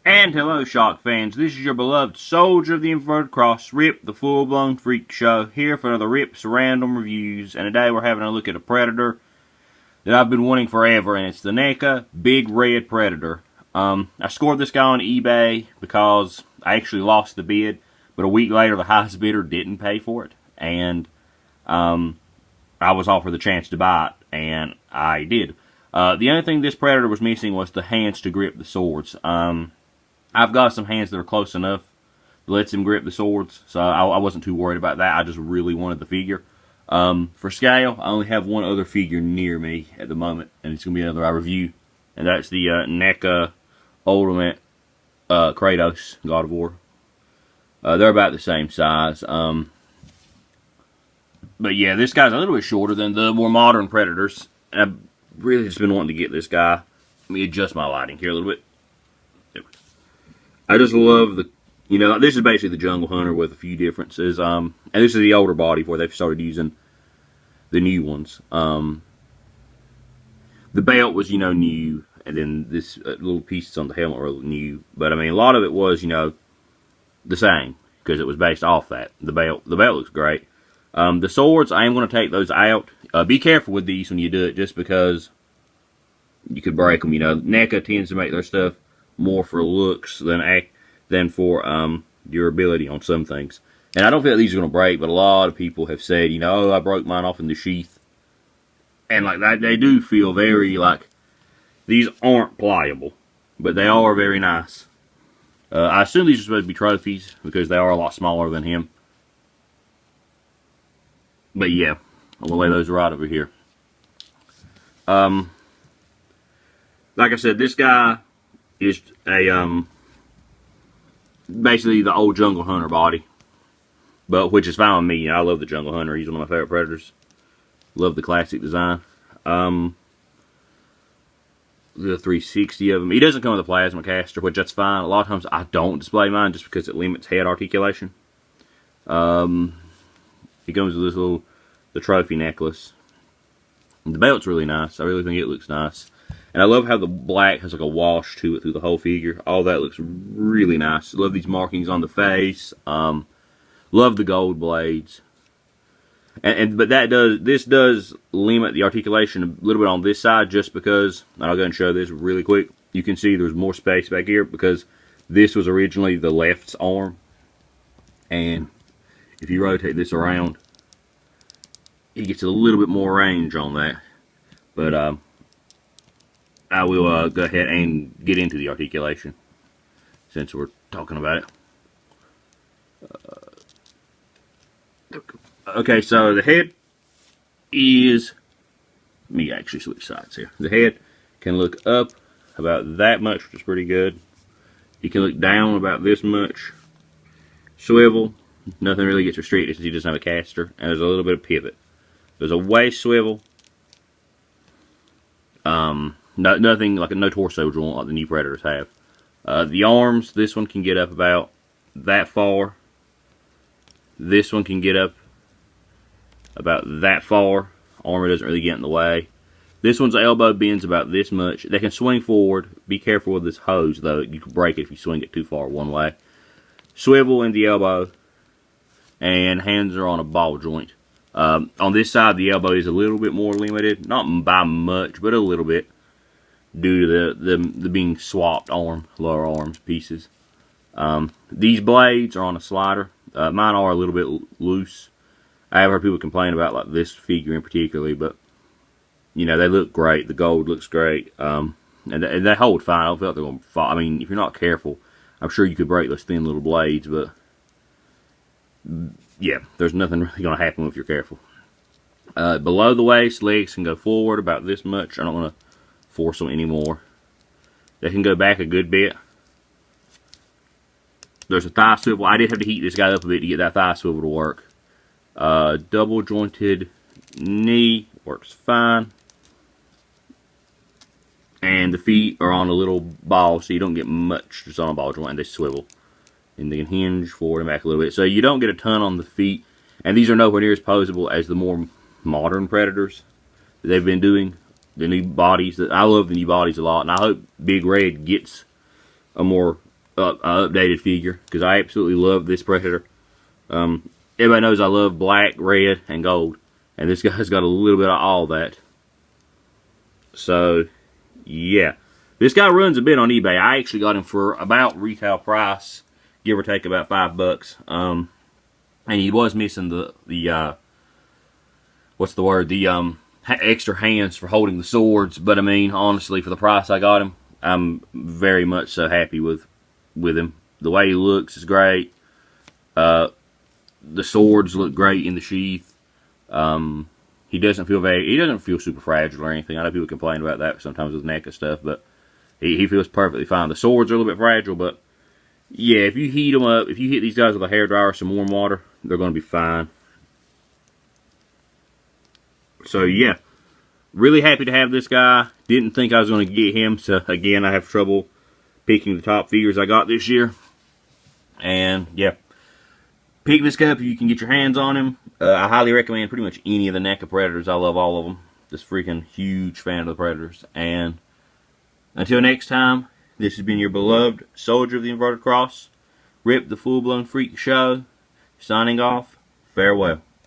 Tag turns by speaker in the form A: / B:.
A: And hello, Shock fans. This is your beloved Soldier of the Inverted Cross, Rip, the full-blown freak show, here for another Rip's Random Reviews. And today we're having a look at a predator that I've been wanting forever, and it's the Neca Big Red Predator. I scored this guy on eBay because I actually lost the bid, but a week later the highest bidder didn't pay for it, and I was offered the chance to buy it, and I did. The only thing this predator was missing was the hands to grip the swords. I've got some hands that are close enough that lets him grip the swords, so I wasn't too worried about that. I just really wanted the figure. For scale, I only have one other figure near me at the moment, and it's going to be another I review, and that's the Neca Ultimate Kratos God of War. They're about the same size. But yeah, this guy's a little bit shorter than the more modern Predators. I've really just been wanting to get this guy. Let me adjust my lighting here a little bit. I just love the, this is basically the Jungle Hunter with a few differences. And this is the older body where they've started using the new ones. The belt was, new, and then this little pieces on the helmet were new. But I mean, a lot of it was, the same because it was based off that. The belt looks great. The swords, I am going to take those out. Be careful with these when you do it, just because you could break them. Neca tends to make their stuff more for looks than for durability on some things. And I don't feel like these are going to break, but a lot of people have said, oh, I broke mine off in the sheath. And like that, they do feel very like, these aren't pliable, but they are very nice. I assume these are supposed to be trophies because they are a lot smaller than him. But yeah, I'm going to lay those right over here. Like I said, this guy is a, basically the old Jungle Hunter body. But, which is fine with me. I love the Jungle Hunter. He's one of my favorite Predators. Love the classic design. The 360 of him. He doesn't come with a plasma caster, which that's fine. A lot of times I don't display mine just because it limits head articulation. He comes with this the trophy necklace. And the belt's really nice. I really think it looks nice. And I love how the black has like a wash to it through the whole figure. All that looks really nice. Love these markings on the face. Love the gold blades. But this does limit the articulation a little bit on this side, just because, and I'll go and show this really quick. You can see there's more space back here because this was originally the left's arm. And if you rotate this around, he gets a little bit more range on that. But I will go ahead and get into the articulation since we're talking about it. Okay, so the head is, let me actually switch sides here. The head can look up about that much, which is pretty good. He can look down about this much. Swivel, nothing really gets restricted since he doesn't have a caster. And there's a little bit of pivot. There's a waist swivel. Nothing like no torso joint like the new Predators have. The arms, this one can get up about that far. This one can get up about that far. Armor doesn't really get in the way. This one's elbow bends about this much. They can swing forward. Be careful with this hose though. You can break it if you swing it too far one way. Swivel in the elbow. And hands are on a ball joint. On this side, the elbow is a little bit more limited. Not by much, but a little bit. Due to the being swapped lower arms pieces. These blades are on a slider. Mine are a little bit loose. I have heard people complain about like this figure in particularly, but they look great. The gold looks great, and they hold fine. I don't feel like they're going to fall. I mean, if you're not careful, I'm sure you could break those thin little blades, but yeah, there's nothing really going to happen if you're careful. Below the waist, legs can go forward about this much. I don't want to force them anymore. They can go back a good bit. There's a thigh swivel. I did have to heat this guy up a bit to get that thigh swivel to work. Double jointed knee works fine. And the feet are on a little ball, so you don't get much just on a ball joint, and they swivel. And they can hinge forward and back a little bit. So you don't get a ton on the feet. And these are nowhere near as posable as the more modern Predators that they've been doing. The new bodies. I love the new bodies a lot, and I hope Big Red gets a more updated figure, because I absolutely love this Predator. Everybody knows I love black, red, and gold, and this guy's got a little bit of all that. So, yeah. This guy runs a bit on eBay. I actually got him for about retail price, give or take about $5. And he was missing the what's the word? The extra hands for holding the swords. But I mean, honestly, for the price I got him, I'm very much so happy with him. The way he looks is great. The swords look great in the sheath. He doesn't feel super fragile or anything. I know people complain about that sometimes with Neca stuff, but he feels perfectly fine. The swords are a little bit fragile, but yeah, if you heat them up, if you hit these guys with a hairdryer or some warm water, they're going to be fine. So yeah, really happy to have this guy. Didn't think I was going to get him, so again, I have trouble picking the top figures I got this year. And yeah, pick this guy up if you can get your hands on him. I highly recommend pretty much any of the Neca Predators. I love all of them. Just freaking huge fan of the Predators. And until next time, this has been your beloved Soldier of the Inverted Cross, Rip the Full-Blown Freak Show, signing off. Farewell.